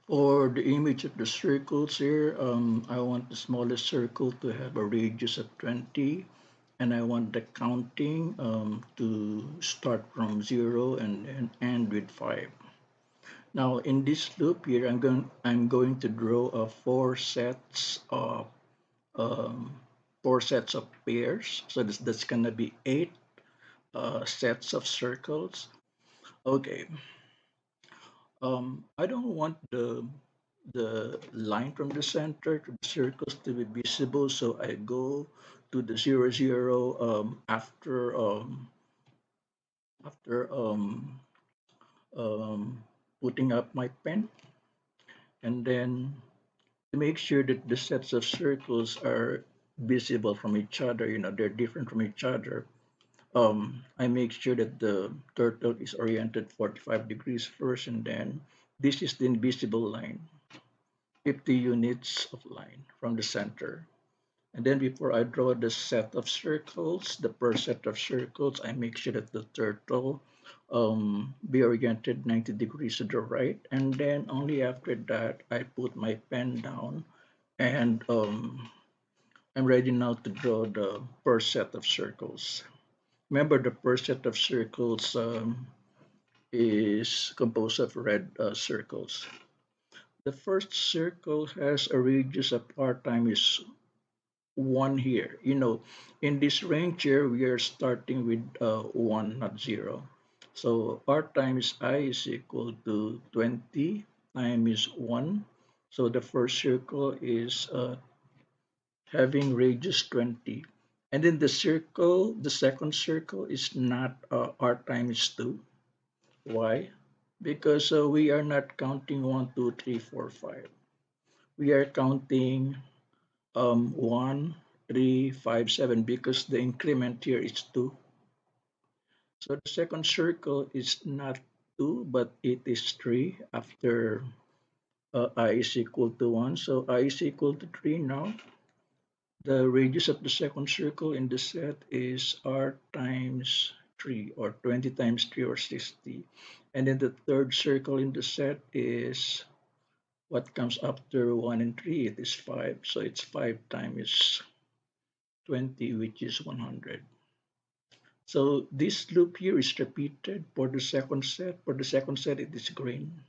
For the image of the circles here, I want the smallest circle to have a radius of 20, and I want the counting to start from 0 and end with 5. Now in this loop here, I'm going to draw um, four sets of pairs. So that's gonna be 8 sets of circles. Okay. I don't want the line from the center to the circles to be visible, so I go to the 0, 0 after um, putting up my pen, and then to make sure that the sets of circles are visible from each other, they're different from each other. I make sure that the turtle is oriented 45 degrees first, and then this is the invisible line, 50 units of line from the center. And then before I draw the set of circles, the per set of circles, I make sure that the turtle be oriented 90 degrees to the right. And then only after that, I put my pen down, and I'm ready now to draw the per set of circles. Remember, the per set of circles is composed of red circles. The first circle has a radius of r times 1 here. In this range here, we are starting with 1, not 0. So r times I is equal to 20 times 1. So the first circle is having radius 20. And then the second circle is not r times 2. Why? Because we are not counting 1, 2, 3, 4, 5. We are counting 1, 3, 5, 7 because the increment here is 2. So the second circle is not 2, but it is 3 after I is equal to 1. So I is equal to 3 now. The radius of the second circle in the set is r times 3, or 20 times 3, or 60. And then the third circle in the set is what comes after 1 and 3. It is 5. So it's 5 times 20, which is 100. So this loop here is repeated for the second set. For the second set, it is green.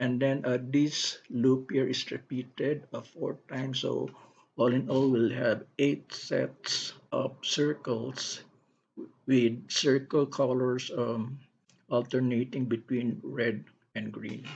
And then this loop here is repeated 4 times. So all in all, we'll have 8 sets of circles with circle colors alternating between red and green.